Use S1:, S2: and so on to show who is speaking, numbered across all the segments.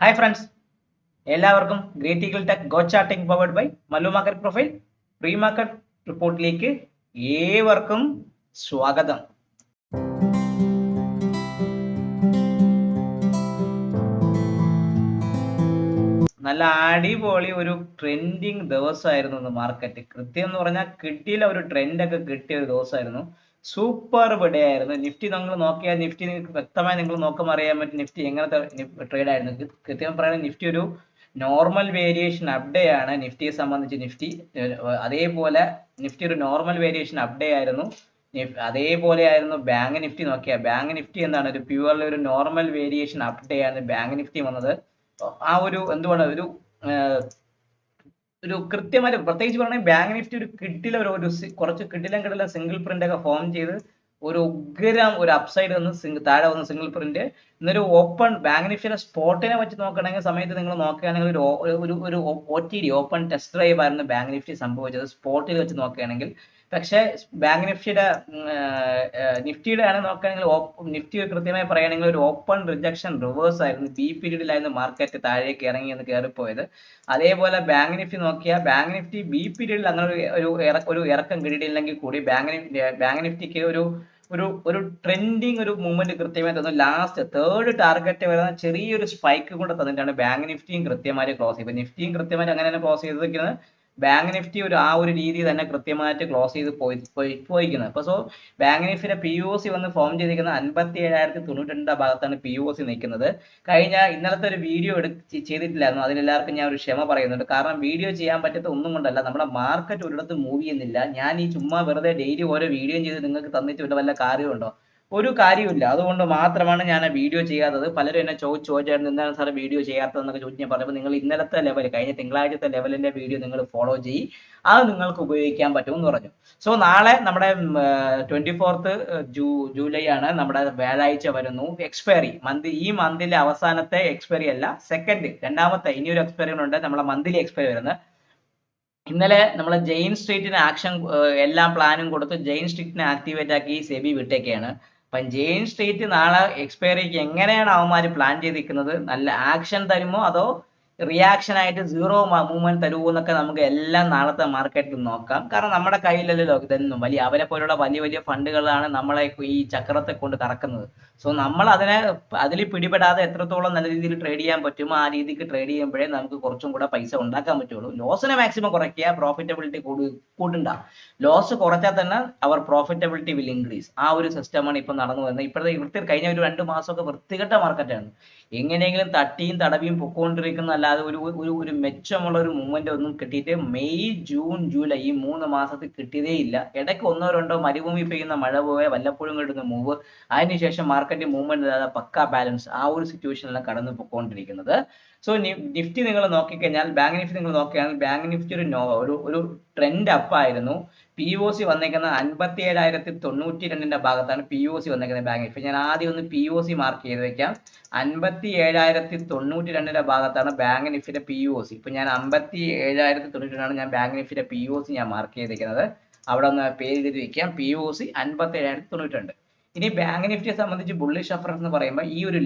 S1: Hi friends, എല്ലാവർക്കും Great Eagle Tech GoCharting powered by Mallu market profile pre market റിപ്പോർട്ടിലേക്ക് ഏവർക്കും സ്വാഗതം. നല്ല അടിപൊളി ഒരു ട്രെൻഡിങ് ദിവസമായിരുന്നു ഇന്ന് മാർക്കറ്റ്. കൃത്യം എന്ന് പറഞ്ഞാൽ കിട്ടിയില്ല, ഒരു ട്രെൻഡൊക്കെ കിട്ടിയ ഒരു ദിവസമായിരുന്നു. സൂപ്പർ ഡേ ആയിരുന്നു. നിഫ്റ്റി നിങ്ങൾ നോക്കിയാൽ നിഫ്റ്റി വ്യക്തമായി നിങ്ങൾ നോക്കുമ്പോൾ അറിയാൻ പറ്റും നിഫ്റ്റി എങ്ങനത്തെ ട്രേഡ് ആയിരുന്നു. കൃത്യം പറയുന്നത് നിഫ്റ്റി ഒരു നോർമൽ വേരിയേഷൻ അപ്ഡേ ആണ് നിഫ്റ്റിയെ സംബന്ധിച്ച്. നിഫ്റ്റി അതേപോലെ നിഫ്റ്റി ഒരു നോർമൽ വേരിയേഷൻ അപ്ഡേ ആയിരുന്നു. അതേപോലെ ആയിരുന്നു ബാങ്ക് നിഫ്റ്റി. നോക്കിയാൽ ബാങ്ക് നിഫ്റ്റി എന്താണ്, ഒരു പ്യുവർലി ഒരു നോർമൽ വേരിയേഷൻ അപ്ഡേ ആണ് ബാങ്ക് നിഫ്റ്റി വന്നത്. ആ ഒരു എന്തുവാണ് ഒരു കൃത്യമായിട്ട് പ്രത്യേകിച്ച് പറഞ്ഞാൽ ബാങ്ക് നിഫ്റ്റി ഒരു കിട്ടില ഒരു കുറച്ച് കിട്ടില്ല സിംഗിൾ പ്രിന്റ് ഒക്കെ ഫോം ചെയ്ത് ഒരു ഉഗ്രം ഒരു അപ്സൈഡ് വന്ന് താഴെ വന്ന് സിംഗിൾ പ്രിന്റ്. ഇന്നൊരു ഓപ്പൺ ബാങ്ക് നിഫ്റ്റിയുടെ സ്പോട്ടിനെ വെച്ച് നോക്കണമെങ്കിൽ സമയത്ത് നിങ്ങൾ നോക്കുകയാണെങ്കിൽ ഒരു OTD ഓപ്പൺ ടെസ്റ്റ് ഡ്രൈവ് ആയിരുന്നു ബാങ്ക് നിഫ്റ്റി സംഭവിച്ചത് സ്പോട്ടിൽ വെച്ച് നോക്കുകയാണെങ്കിൽ. പക്ഷേ ബാങ്ക് നിഫ്റ്റിയുടെ ആണ് നോക്കുകയാണെങ്കിൽ നിഫ്റ്റി കൃത്യമായി പറയുകയാണെങ്കിൽ ഒരു ഓപ്പൺ റിജക്ഷൻ റിവേഴ്സ് ആയിരുന്നു. ബി പീരീഡിലായിരുന്നു മാർക്കറ്റ് താഴേക്ക് ഇറങ്ങി എന്ന് കയറിപ്പോയത്. അതേപോലെ ബാങ്ക് നിഫ്റ്റി നോക്കിയാൽ ബാങ്ക് നിഫ്റ്റി ബി പീരീഡിൽ അങ്ങനെ ഒരു ഇറക്കം കിട്ടിയിട്ടില്ലെങ്കിൽ കൂടി ബാങ്ക് നിഫ്റ്റിക്ക് ഒരു ഒരു ഒരു ട്രെൻഡിങ് ഒരു മൂവ്മെന്റ് കൃത്യമായി തന്നു. ലാസ്റ്റ് തേർഡ് ടാർഗറ്റ് വരുന്ന ചെറിയൊരു സ്പൈക്ക് കൂടെ തന്നിട്ടാണ് ബാങ്ക് നിഫ്റ്റിയും കൃത്യമായിട്ട് ക്ലോസ് ചെയ്തത്. നിഫ്റ്റിയും കൃത്യമായിട്ട് അങ്ങനെ തന്നെ ക്ലോസ് ചെയ്തിരിക്കുന്നത്. ബാങ്ക് നിഫ്റ്റി ആ ഒരു രീതി തന്നെ കൃത്യമായിട്ട് ക്ലോസ് ചെയ്ത് പോയിരിക്കുന്നത്. അപ്പോൾ സോ ബാങ്ക് നിഫ്റ്റിയുടെ POC വന്ന് ഫോം ചെയ്തിരിക്കുന്നത് 57,092 ഭാഗത്താണ് POC നിൽക്കുന്നത്. ഇന്നലത്തെ ഒരു വീഡിയോ ചെയ്തിട്ടില്ലായിരുന്നു. അതിലെല്ലാവർക്കും ഞാൻ ഒരു ക്ഷമ പറയുന്നുണ്ട്. കാരണം വീഡിയോ ചെയ്യാൻ പറ്റാത്ത ഒന്നും കൊണ്ടല്ല, നമ്മുടെ മാർക്കറ്റ് ഒരിടത്ത് മൂവ് ചെയ്യുന്നില്ല. ഞാൻ ഈ ചുമ്മാ വെറുതെ ഡെയിലി ഓരോ വീഡിയോ ചെയ്ത് നിങ്ങൾക്ക് തന്നിട്ട് വല്ല കാര്യമുണ്ടോ? ഒരു കാര്യമില്ല. അതുകൊണ്ട് മാത്രമാണ് ഞാൻ ആ വീഡിയോ ചെയ്യാത്തത്. പലരും എന്നെ ചോദിച്ചായിരുന്നു എന്താണ് സാർ വീഡിയോ ചെയ്യാത്തതെന്നൊക്കെ ചോദിച്ച് ഞാൻ പറഞ്ഞപ്പോൾ നിങ്ങൾ ഇന്നലത്തെ ലെവൽ, കഴിഞ്ഞ തിങ്കളാഴ്ചത്തെ ലെവലിന്റെ വീഡിയോ നിങ്ങൾ ഫോളോ ചെയ്യും, അത് നിങ്ങൾക്ക് ഉപയോഗിക്കാൻ പറ്റുമെന്ന് പറഞ്ഞു. സോ നാളെ നമ്മുടെ 24th ജൂലൈ ആണ്, നമ്മുടെ വ്യാഴാഴ്ച വരുന്നു എക്സ്പയറി. ഈ മന്തിലെ അവസാനത്തെ എക്സ്പയറി അല്ല, രണ്ടാമത്തെ ഇനിയൊരു എക്സ്പയറി ഉണ്ട്, നമ്മളെ മന്ത്ലി എക്സ്പയറി വരുന്നത്. ഇന്നലെ നമ്മളെ ജെയിൻ സ്ട്രീറ്റിന് ആക്ഷൻ എല്ലാം പ്ലാനും കൊടുത്ത് ജെയിൻ സ്ട്രീറ്റിനെ ആക്ടിവേറ്റ് ആക്കി സെബി വിട്ടേക്കാണ്. അപ്പം ജെയിൻ സ്ട്രീറ്റ് നാളെ എക്സ്പയറിക്ക് എങ്ങനെയാണ് അവന്മാർ പ്ലാൻ ചെയ്തിരിക്കുന്നത്? നല്ല ആക്ഷൻ തരുമോ അതോ റിയാക്ഷൻ ആയിട്ട് സീറോ മൂവ്മെന്റ് തരുമോ എന്നൊക്കെ നമുക്ക് എല്ലാം നാളത്തെ മാർക്കറ്റിൽ നോക്കാം. കാരണം നമ്മുടെ കയ്യിലല്ലല്ലോ ഇതൊന്നും. അവരെ പോലുള്ള വലിയ വലിയ ഫണ്ടുകളാണ് നമ്മളെ ഈ ചക്രത്തെ കൊണ്ട് കറക്കുന്നത്. സോ നമ്മൾ അതിൽ പിടിപെടാതെ എത്രത്തോളം നല്ല രീതിയിൽ ട്രേഡ് ചെയ്യാൻ പറ്റുമോ ആ രീതിക്ക് ട്രേഡ് ചെയ്യുമ്പോഴേ നമുക്ക് കുറച്ചും കൂടെ പൈസ ഉണ്ടാക്കാൻ പറ്റുള്ളൂ. ലോസിനെ മാക്സിമം കുറയ്ക്കുക, പ്രോഫിറ്റബിലിറ്റി കൂട്ടണ്ട. ലോസ് കുറച്ചാൽ തന്നെ അവർ പ്രോഫിറ്റബിലിറ്റി വിൽ ഇൻക്രീസ്. ആ ഒരു സിസ്റ്റമാണ് ഇപ്പം നടന്നു വരുന്നത്. ഇവിടുത്തെ കഴിഞ്ഞ ഒരു 2 മാസമൊക്കെ വൃത്തികെട്ട മാർക്കറ്റാണ്. എങ്ങനെയെങ്കിലും തട്ടിയും തടവിയും പൊക്കോണ്ടിരിക്കുന്ന അല്ലാതെ ഒരു മെച്ചമുള്ള ഒരു മൂവ്മെന്റ് ഒന്നും കിട്ടിയിട്ട് മെയ് ജൂൺ ജൂലൈ ഈ 3 മാസത്തിൽ കിട്ടിയതേ ഇല്ല. ഇടയ്ക്ക് ഒന്നോ രണ്ടോ മരുഭൂമി പെയ്യുന്ന മഴ പോയ വല്ലപ്പോഴും കിട്ടുന്ന മൂവ്, അതിനുശേഷം മാർക്കറ്റ് മൂവ്മെന്റ് പക്ക ബാലൻസ്, ആ ഒരു സിറ്റുവേഷനിലാണ് കടന്നു പൊക്കോണ്ടിരിക്കുന്നത്. സോ നിഫ്റ്റി നിങ്ങൾ നോക്കിക്കഴിഞ്ഞാൽ, ബാങ്ക് നിഫ്റ്റി നിങ്ങൾ നോക്കുകയാണെങ്കിൽ ബാങ്ക് നിഫ്റ്റി ഒരു ട്രെൻഡ് അപ്പ് ആയിരുന്നു. POC വന്നേക്കുന്ന 57,092 ഭാഗത്താണ് POC വന്നേക്കുന്നത് ബാങ്ക് നിഫ്റ്റി. ഞാൻ ആദ്യം ഒന്ന് POC മാർക്ക് ചെയ്ത് വെക്കാം. 57,092 ഭാഗത്താണ് ബാങ്ക് നിഫ്റ്റിയുടെ POC. ഇപ്പൊ ഞാൻ 57,092 ഞാൻ ബാങ്ക് നിഫ്റ്റിയുടെ POC ഞാൻ മാർക്ക് ചെയ്തിരിക്കുന്നത്. അവിടെ ഒന്ന് പേര് എഴുതി വെക്കാം. POC 57,092. ഇനി ബാങ്ക് നിഫ്റ്റിയെ സംബന്ധിച്ച് ബുള്ളിഷ് റഫറൻസ് എന്ന് പറയുമ്പോൾ ഈ ഒരു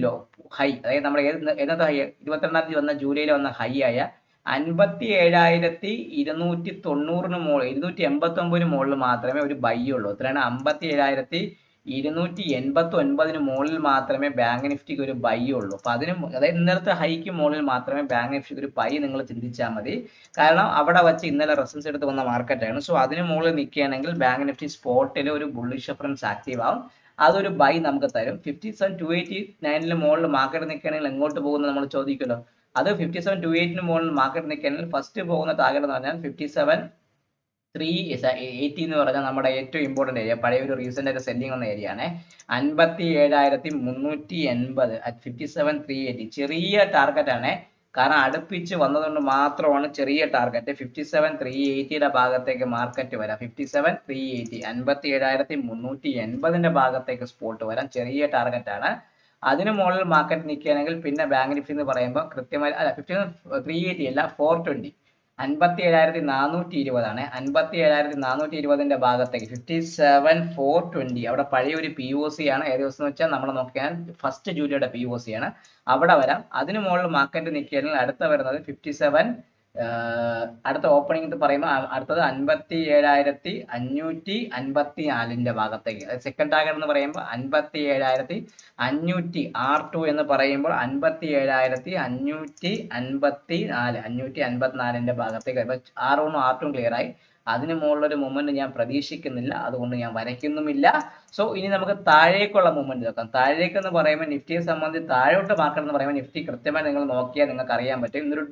S1: ഹൈ, അതായത് നമ്മുടെ എന്നത്തെ ഹൈ, 22-ാം തീയതി വന്ന ജൂലൈയിൽ വന്ന ഹൈ ആയ 57,290 മുകളിൽ, 289 മുകളിൽ മാത്രമേ ഒരു ബൈ ഉള്ളൂ. എത്രയാണ്? 57,289 മുകളിൽ മാത്രമേ ബാങ്ക് നിഫ്റ്റിക്ക് ഒരു ബൈ ഉള്ളൂ. അപ്പൊ അതായത് ഇന്നലത്തെ ഹൈക്ക് മുകളിൽ മാത്രമേ ബാങ്ക് നിഫ്റ്റിക്ക് ഒരു ബൈ നിങ്ങൾ ചിന്തിച്ചാൽ മതി. കാരണം അവിടെ വെച്ച് ഇന്നലെ റെസൻസ് എടുത്ത് വന്ന മാർക്കറ്റാണ്. സോ അതിന് മുകളിൽ നിൽക്കുകയാണെങ്കിൽ ബാങ്ക് നിഫ്റ്റി സ്പോട്ടിൽ ഒരു ബുള്ളിഷ് റഫറൻസ് ആക്റ്റീവ് ആവും. അതൊരു ബൈ നമുക്ക് തരും. 57,289 മുകളിൽ മാർക്കറ്റ് നിൽക്കുകയാണെങ്കിൽ എങ്ങോട്ട് പോകുന്നത് നമ്മൾ ചോദിക്കുമല്ലോ. അത് 57,280 മുകളിൽ മാർക്കറ്റ് നിൽക്കുകയാണെങ്കിൽ ഫസ്റ്റ് പോകുന്ന ടാർഗറ്റ് എന്ന് പറഞ്ഞാൽ 57,380 എന്ന് പറഞ്ഞാൽ നമ്മുടെ ഏറ്റവും ഇമ്പോർട്ടന്റ് ഏരിയ, പഴയ ഒരു റീസെന്റ് ആയിട്ട് സെല്ലിംഗ് വന്ന ഏരിയ ആണ്. 57,380 at 57,380 ചെറിയ ടാർഗറ്റ് ആണ്. കാരണം അടുപ്പിച്ച് വന്നതുകൊണ്ട് മാത്രമാണ് ചെറിയ ടാർഗറ്റ്. 57,380 ഭാഗത്തേക്ക് മാർക്കറ്റ് വരാം. 57,380 57,380 ഭാഗത്തേക്ക് സ്പോട്ട് വരാം. ചെറിയ ടാർഗറ്റ് ആണ്. അതിന് മുകളിൽ മാർക്കറ്റ് നിൽക്കുകയാണെങ്കിൽ പിന്നെ ബാങ്ക് നിഫ്റ്റി എന്ന് പറയുമ്പോൾ കൃത്യമായി 57,380 അല്ല 420. 57,420 ആണ്. 57,420 ഭാഗത്തേക്ക് 57,420 അവിടെ പഴയ ഒരു POC ആണ്. ഏത് ദിവസം എന്ന് വെച്ചാൽ നമ്മൾ നോക്കിയാൽ ഫസ്റ്റ് ജൂലൈയുടെ POC ആണ്. അവിടെ വരാം. അതിന് മുകളിൽ മാർക്കറ്റ് നിൽക്കുകയാണെങ്കിൽ അടുത്ത വരുന്നത് 57 അടുത്ത ഓപ്പണിംഗ് എന്ന് പറയുമ്പോൾ അടുത്തത് 57,554 ഭാഗത്തേക്ക്. സെക്കൻഡ് ടാർഗറ്റ് എന്ന് പറയുമ്പോൾ 57,500 R2 എന്ന് പറയുമ്പോൾ 57,554 ഭാഗത്തേക്ക്. R1 R2 ക്ലിയർ ആയി. അതിന് മുകളിലൊരു മൂവ്മെന്റ് ഞാൻ പ്രതീക്ഷിക്കുന്നില്ല, അതുകൊണ്ട് ഞാൻ വരയ്ക്കുന്നുമില്ല. സോ ഇനി നമുക്ക് താഴേക്കുള്ള മൂവ്മെന്റ് നോക്കാം. താഴേക്ക് എന്ന് പറയുമ്പോൾ നിഫ്റ്റിയെ സംബന്ധിച്ച് താഴോട്ട് മാർക്കറ്റ് എന്ന് പറയുമ്പോൾ നിഫ്റ്റി കൃത്യമായി നിങ്ങൾ നോക്കിയാൽ നിങ്ങൾക്ക് അറിയാൻ പറ്റും. ഇന്നൊരു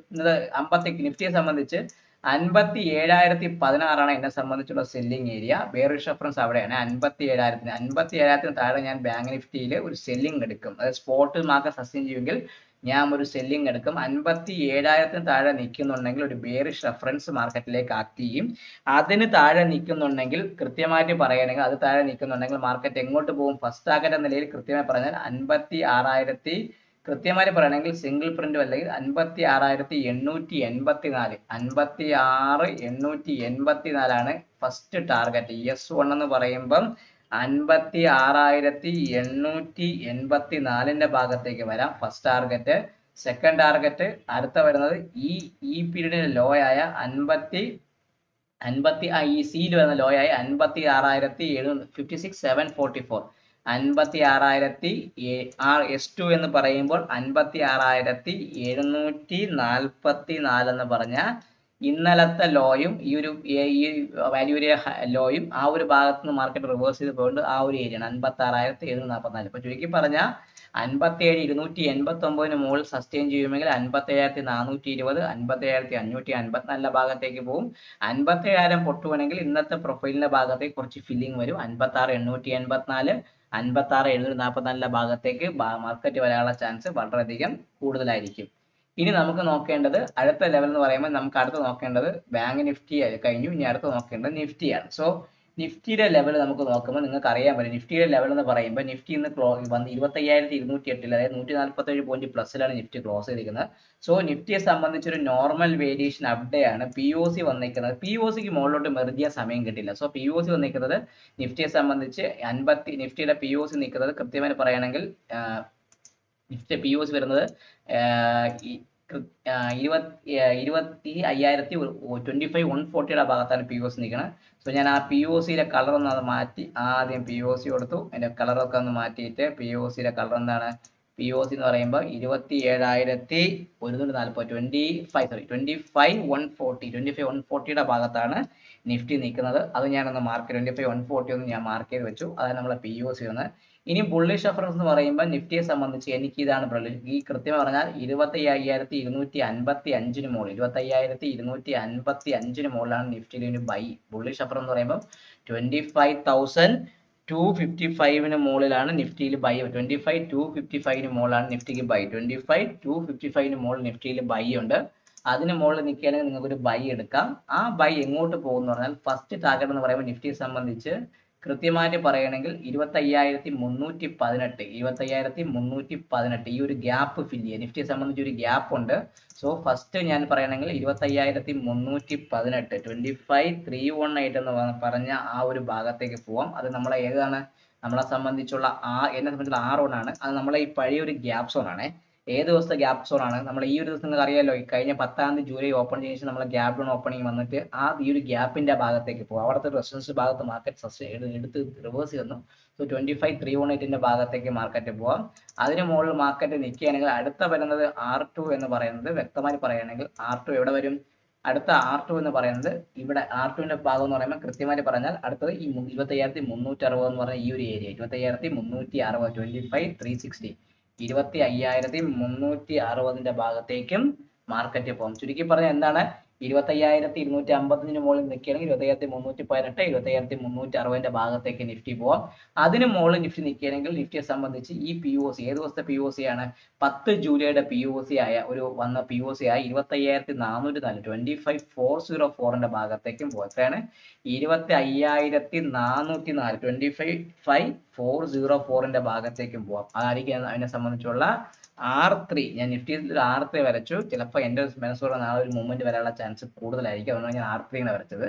S1: നിഫ്റ്റിയെ സംബന്ധിച്ച് 57,016 എന്നെ സംബന്ധിച്ചുള്ള സെല്ലിംഗ് ഏരിയ. ബെയറിഷ് റെഫറൻസ് അവിടെയാണ് 57,000 താഴെ ഞാൻ ബാങ്ക് നിഫ്റ്റിയിൽ ഒരു സെല്ലിംഗ് എടുക്കും. അതായത് സ്പോട്ട് മാർക്കറ്റ് സസ്റ്റെയിൻ ചെയ്യുമെങ്കിൽ ഞാൻ ഒരു സെല്ലിംഗ് എടുക്കും. 57,000 താഴെ നിൽക്കുന്നുണ്ടെങ്കിൽ ഒരു ബെയറിഷ് റെഫറൻസ് മാർക്കറ്റിലേക്ക് ആക്ട് ചെയ്യും. അതിന് താഴെ നിൽക്കുന്നുണ്ടെങ്കിൽ കൃത്യമായിട്ട് പറയുകയാണെങ്കിൽ അത് താഴെ നിൽക്കുന്നുണ്ടെങ്കിൽ മാർക്കറ്റ് എങ്ങോട്ട് പോകും? ഫസ്റ്റ് ടാർഗറ്റ് എന്ന നിലയിൽ കൃത്യമായി പറഞ്ഞാൽ 56,000 കൃത്യമായി പറയണമെങ്കിൽ സിംഗിൾ പ്രിന്റ് അല്ലെങ്കിൽ 56,884 56,884 ഫസ്റ്റ് ടാർഗറ്റ്. S1 എന്ന് പറയുമ്പം 56,884 ഭാഗത്തേക്ക് വരാം ഫസ്റ്റ് ടാർഗറ്റ്. സെക്കൻഡ് ടാർഗറ്റ് അടുത്ത വരുന്നത് ഈ പീരീഡിന് ലോ ആയ ഈ സിയിൽ വരുന്ന ലോ ആയ 56,744 S2 എന്ന് പറയുമ്പോൾ 56,744 എന്ന് പറഞ്ഞ ഇന്നലത്തെ ലോയും ഈ വാല്യൂ ഏരിയ ലോയും ആ ഒരു ഭാഗത്ത് നിന്ന് മാർക്കറ്റ് റിവേഴ്സ് ചെയ്ത് പോയിട്ട് ആ ഒരു ഏരിയയാണ് 56,744. ഇപ്പൊ ചുരുക്കി പറഞ്ഞാൽ 57,289 മുകളിൽ സസ്റ്റെയിൻ ചെയ്യുമെങ്കിൽ 57,420 57,554 ഭാഗത്തേക്ക് പോകും. 57,000 പൊട്ടുവാണെങ്കിൽ ഇന്നത്തെ പ്രൊഫൈലിന്റെ ഭാഗത്തേക്ക് കുറച്ച് ഫില്ലിംഗ് വരും. 56,884 56,744 ഭാഗത്തേക്ക് മാർക്കറ്റ് വരാനുള്ള ചാൻസ് വളരെയധികം കൂടുതലായിരിക്കും. ഇനി നമുക്ക് നോക്കേണ്ടത് അടുത്ത ലെവൽ എന്ന് പറയുമ്പോൾ നമുക്ക് അടുത്ത് നോക്കേണ്ടത് ബാങ്ക് നിഫ്റ്റി കഴിഞ്ഞു. ഇനി അടുത്ത് നോക്കേണ്ടത് നിഫ്റ്റിയാണ്. സോ നിഫ്റ്റിയുടെ ലെവൽ നമുക്ക് നോക്കുമ്പോൾ നിങ്ങൾക്ക് അറിയാൻ പറ്റും. നിഫ്റ്റിയുടെ ലെവൽ എന്ന് പറയുമ്പോൾ നിഫ്റ്റി ഇന്ന് വന്ന് 25,208 അതായത് 147 പോയിന്റ് പ്ലസിലാണ് നിഫ്റ്റി ക്ലോസ് ചെയ്തിരിക്കുന്നത്. സോ നിഫ്റ്റിയെ സംബന്ധിച്ചൊരു നോർമൽ വേരിയേഷൻ അപ്ഡേയാണ് POC വന്നിരിക്കുന്നത്. POCക്ക് മുകളിലോട്ട് മെർജ് ചെയ്യാൻ സമയം കിട്ടില്ല. സോ POC വന്നിരിക്കുന്നത് നിഫ്റ്റിയെ സംബന്ധിച്ച് നിഫ്റ്റിയുടെ POC നിൽക്കുന്നത് കൃത്യമായി പറയുകയാണെങ്കിൽ നിഫ്റ്റി POC വരുന്നത് 25,140 ഭാഗത്താണ് POC നിൽക്കുന്നത്. സോ ഞാൻ ആ POCയുടെ കളർ ഒന്ന് അത് മാറ്റി ആദ്യം POC കൊടുത്തു. അതിന്റെ കളറൊക്കെ ഒന്ന് മാറ്റിയിട്ട് POCയുടെ കളർ എന്താണ്? POC എന്ന് പറയുമ്പോൾ 25,140 ഭാഗത്താണ് നിഫ്റ്റി നിൽക്കുന്നത്. അത് ഞാനൊന്ന് മാർക്ക് 25,140 ഒന്ന് ഞാൻ മാർക്ക് ചെയ്ത് വെച്ചു. അതാണ് നമ്മളെ POC വന്നത്. ഇനി ബുള്ളിഷ് റെഫറൻസ് എന്ന് പറയുമ്പോൾ നിഫ്റ്റിയെ സംബന്ധിച്ച് എനിക്ക് ഇതാണ് ഈ കൃത്യം പറഞ്ഞാൽ 25,255 മുകളിൽ 25,255 മുകളിലാണ് നിഫ്റ്റിയിൽ ബൈ. ബുള്ളിഷ് റെഫറൻസ് എന്ന് പറയുമ്പോൾ 25,255 മുകളിലാണ് നിഫ്റ്റിയിൽ ബൈ. 25,255 മുകളിലാണ് നിഫ്റ്റിക്ക് ബൈ. 25,255 മുകളിൽ നിഫ്റ്റിയിൽ ബൈ ഉണ്ട്. അതിന് മുകളിൽ നിൽക്കുകയാണെങ്കിൽ നിങ്ങൾക്ക് ഒരു ബൈ എടുക്കാം. ആ ബൈ എങ്ങോട്ട് പോകുമെന്ന് പറഞ്ഞാൽ ഫസ്റ്റ് ടാർഗറ്റ് എന്ന് പറയുമ്പോൾ നിഫ്റ്റിയെ സംബന്ധിച്ച് കൃത്യമായിട്ട് പറയുകയാണെങ്കിൽ 25,318 ഈ ഒരു ഗ്യാപ്പ് ഫില്ല് ചെയ്യുക. നിഫ്റ്റിയെ സംബന്ധിച്ച് ഒരു ഗ്യാപ്പ് ഉണ്ട്. സോ ഫസ്റ്റ് ഞാൻ പറയുകയാണെങ്കിൽ 25,318 25,318 എന്ന് പറഞ്ഞ ആ ഒരു ഭാഗത്തേക്ക് പോവാം. അത് നമ്മളെ ഏതാണ്? നമ്മളെ സംബന്ധിച്ചുള്ള എന്നെ സംബന്ധിച്ചുള്ള R1 ആണ്. അത് നമ്മളെ ഈ പഴയ ഒരു ഗ്യാപ്പ് സോൺ ആണ്. ഏത് ദിവസത്തെ ഗ്യാപ്പ് സോൺ ആണ്? നമ്മൾ ഈ ഒരു ദിവസം നിങ്ങൾക്ക് അറിയാലോ, കഴിഞ്ഞ 10 ജൂലൈ ഓപ്പൺ ചെയ്ത ശേഷം നമ്മൾ ഗ്യാപ്പ് ഡൗൺ ഓപ്പണിംഗ് വന്നിട്ട് ഈ ഒരു ഗ്യാപ്പിന്റെ ഭാഗത്തേക്ക് പോകും. അവിടുത്തെ റെസിസ്റ്റൻസ് ഭാഗത്ത് മാർക്കറ്റ് എടുത്ത് റിവേഴ്സ് ചെയ്യുന്നു. സോ 25,318 ഭാഗത്തേക്ക് മാർക്കറ്റ് പോവാം. അതിന് മുകളിൽ മാർക്കറ്റ് നിൽക്കുകയാണെങ്കിൽ അടുത്ത വരുന്നത് R2 എന്ന് പറയുന്നത് വ്യക്തമായി പറയുകയാണെങ്കിൽ R2 എവിടെ വരും? അടുത്ത R2 എന്ന് പറയുന്നത് ഇവിടെ R2ന്റെ ഭാഗം എന്ന് പറയുമ്പോൾ കൃത്യമായിട്ട് പറഞ്ഞാൽ അടുത്തത് ഈ 25,360 എന്ന് പറഞ്ഞ ഈ ഒരു ഏരിയ 25,360 25,360 25,360 ഭാഗത്തേക്കും മാർക്കറ്റ് പോകും. ചുരുക്കി പറഞ്ഞാൽ എന്താണ്? 25,255 മുകളിൽ നിൽക്കുകയാണെങ്കിൽ 25,318 25,360 ഭാഗത്തേക്ക് നിഫ്റ്റി പോവാം. അതിന് മുകളിൽ നിഫ്റ്റി നിൽക്കുകയാണെങ്കിൽ നിഫ്റ്റിയെ സംബന്ധിച്ച് ഈ POC ഏത് ദിവസത്തെ POC ആണ്? 10 ജൂലൈയുടെ POC ആയ വന്ന POC ആയ 25,404 25,404 ഭാഗത്തേക്കും പോകാം. എത്രയാണ്? 25,404 25,404 ഭാഗത്തേക്കും പോവാം. അതായിരിക്കും അതിനെ സംബന്ധിച്ചുള്ള R3 ഞാൻ നിഫ്റ്റിയിൽ ഒരു R3 വരച്ചു. ചിലപ്പോൾ എൻ്റെ മനസ്സോടെ നാളെ ഒരു മൂവ്മെന്റ് വരാനുള്ള ചാൻസ് കൂടുതലായിരിക്കും. അതുകൊണ്ടാണ് ഞാൻ R3 വരച്ചത്.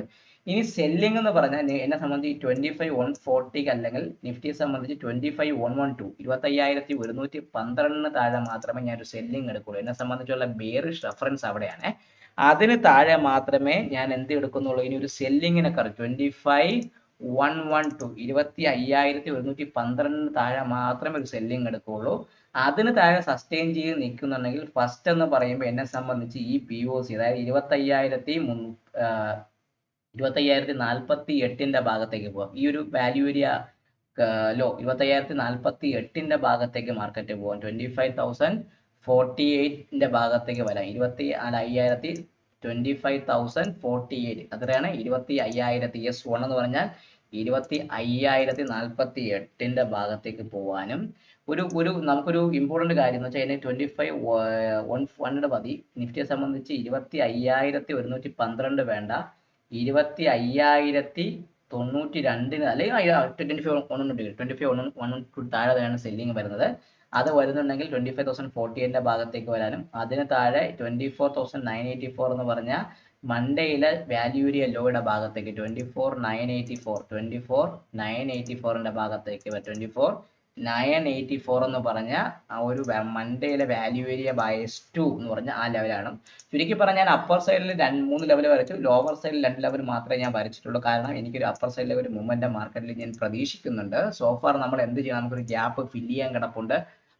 S1: ഇനി സെല്ലിംഗ് എന്ന് പറഞ്ഞാൽ എന്നെ സംബന്ധിച്ച് 25,140 അല്ലെങ്കിൽ നിഫ്റ്റിയെ സംബന്ധിച്ച് 25,112 25,112 താഴെ മാത്രമേ ഞാൻ ഒരു സെല്ലിംഗ് എടുക്കുള്ളൂ. എന്നെ സംബന്ധിച്ചുള്ള ബെയറിഷ് റെഫറൻസ് അവിടെയാണ്. അതിന് താഴെ മാത്രമേ ഞാൻ എന്ത് എടുക്കുന്നുള്ളൂ, ഇനി ഒരു സെല്ലിങ്ങിനെ കറക്റ്റ് 25,112 25,112 താഴെ മാത്രമേ ഒരു സെല്ലിംഗ് എടുക്കുള്ളൂ. അതിന് താഴെ സസ്റ്റെയിൻ ചെയ്ത് നിൽക്കുന്നുണ്ടെങ്കിൽ ഫസ്റ്റ് എന്ന് പറയുമ്പോൾ എന്നെ സംബന്ധിച്ച് ഈ POC അതായത് 25,048 ഭാഗത്തേക്ക് പോകാം. ഈ ഒരു വാല്യൂ ഏരിയ ലോ 25,048 ഭാഗത്തേക്ക് മാർക്കറ്റ് പോകാം. 25,048 ഭാഗത്തേക്ക് വരാം. 25,048 അത്രയാണ് 25,000 S1 എന്ന് പറഞ്ഞാൽ 25,048 ഭാഗത്തേക്ക് പോകാനും നമുക്കൊരു ഇമ്പോർട്ടന്റ് കാര്യം എന്ന് വെച്ചാൽ അതിന് 25,100 മതി. നിഫ്റ്റിയെ സംബന്ധിച്ച് 25,112 വേണ്ട, 25,092 അല്ലെങ്കിൽ 25,112 താഴെ തന്നെയാണ് സെല്ലിംഗ് വരുന്നത്. അത് വരുന്നുണ്ടെങ്കിൽ 25,048 ഭാഗത്തേക്ക് വരാനും അതിന് താഴെ 24,984 എന്ന് പറഞ്ഞാൽ മൺഡേയിലെ വാല്യൂ ഏരിയ ലോയുടെ ഭാഗത്തേക്ക് 24,984 ഭാഗത്തേക്ക് 24,984 എന്ന് പറഞ്ഞ ആ ഒരു മൺഡേയിലെ വാല്യൂ ഏരിയ ബൈ2 എന്ന് പറഞ്ഞ ആ ലെവലാണ്. ചുരുക്കി പറഞ്ഞാൽ അപ്പർ സൈഡിൽ 3 ലെവൽ വരച്ചു, ലോവർ സൈഡിൽ 2 ലെവൽ മാത്രമേ ഞാൻ വരച്ചിട്ടുള്ളൂ. കാരണം എനിക്കൊരു അപ്പർ സൈഡിലെ ഒരു മൂവ്മെന്റ് മാർക്കറ്റിൽ ഞാൻ പ്രതീക്ഷിക്കുന്നുണ്ട്. സോഫാർ നമ്മൾ എന്ത് ചെയ്യണം, നമുക്കൊരു ഗ്യാപ്പ് ഫില്ല് ചെയ്യാൻ കിടപ്പുണ്ട്.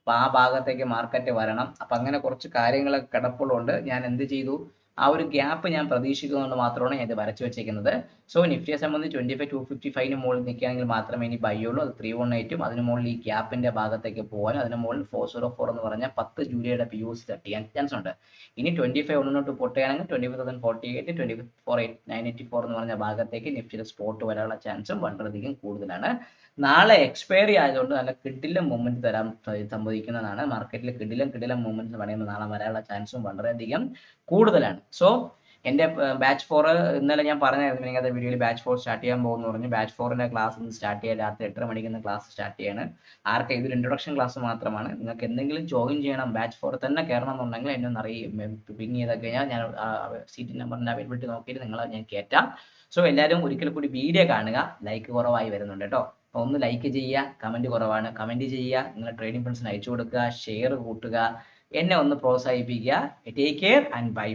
S1: അപ്പൊ ആ ഭാഗത്തേക്ക് മാർക്കറ്റ് വരണം. അപ്പൊ അങ്ങനെ കുറച്ച് കാര്യങ്ങളൊക്കെ കിടപ്പുള്ളതുകൊണ്ട് ഞാൻ എന്ത് ചെയ്തു, ആ ഒരു ഗ്യാപ്പ് ഞാൻ പ്രതീക്ഷിക്കുന്നതുകൊണ്ട് മാത്രമാണ് ഞാൻ ഇത് വരച്ചു വെച്ചേക്കുന്നത്. സോ നിഫ്റ്റിയെ സംബന്ധിച്ച് 25,255 മുകളിൽ നിൽക്കുകയാണെങ്കിൽ മാത്രമേ ഇനി ബൈ ഉള്ളൂ. അത് 318 അതിന് മുകളിൽ ഈ ഗ്യാപ്പിന്റെ ഭാഗത്തേക്ക് പോകാനും അതിന് മുകളിൽ 404 എന്ന് പറഞ്ഞാൽ 10 ജൂലൈയുടെ POC തട്ടിയാൻ ചാൻസ് ഉണ്ട്. ഇനി 25,112 പൊട്ടുകയാണെങ്കിൽ 25,048 24,984 എന്ന് പറഞ്ഞ ഭാഗത്തേക്ക് നിഫ്റ്റിയുടെ സ്പോട്ട് വരാനുള്ള ചാൻസും വളരെയധികം കൂടുതലാണ്. നാളെ എക്സ്പയറി ആയതുകൊണ്ട് നല്ല കിടിലം മൂവ്മെന്റ് തരാൻ സംഭവിക്കുന്നതാണ്. മാർക്കറ്റിൽ കിടിലം മൂവ്മെന്റ്സ് പറയുമ്പോൾ നാളെ വരാനുള്ള ചാൻസും വളരെയധികം കൂടുതലാണ്. സോ എൻ്റെ ബാച്ച് 4 ഇന്നലെ ഞാൻ പറഞ്ഞായിരുന്നു നിങ്ങൾക്ക് വീഡിയോയിൽ ബാച്ച് 4 സ്റ്റാർട്ട് ചെയ്യാൻ പോകുന്നു പറഞ്ഞു. ബാച്ച് 4ന്റെ ക്ലാസ് ഇന്ന് സ്റ്റാർട്ട് ചെയ്യാൻ രാത്രി 8:30 മണിക്ക് ക്ലാസ് സ്റ്റാർട്ട് ചെയ്യാണ്. ആർക്കും ഇതൊരു ഇൻട്രൊഡക്ഷൻ ക്ലാസ് മാത്രമാണ്. നിങ്ങൾക്ക് എന്തെങ്കിലും ജോയിൻ ചെയ്യണം, ബാച്ച് 4 തന്നെ കയറണം എന്നുണ്ടെങ്കിൽ എന്നെ ഒന്ന് പിങ് ചെയ്ത് കഴിഞ്ഞാൽ ഞാൻ സീറ്റ് നമ്പറിന്റെ അവൈലബിലിറ്റി നോക്കിയിട്ട് നിങ്ങളെ ഞാൻ കയറ്റാം. സോ എല്ലാവരും ഒരിക്കൽ കൂടി വീഡിയോ കാണുക. ലൈക്ക് കുറവായി വരുന്നുണ്ട് കേട്ടോ. അപ്പോൾ ഒന്ന് ലൈക്ക് ചെയ്യുക, കമന്റ് കുറവാണ്, കമന്റ് ചെയ്യുക, നിങ്ങളുടെ ട്രേഡിംഗ് ഫ്രണ്ട്സിന് അയച്ചു കൊടുക്കുക, ഷെയർ കൂട്ടുക, എന്നെ ഒന്ന് പ്രോത്സാഹിപ്പിക്കുക. Take care and by.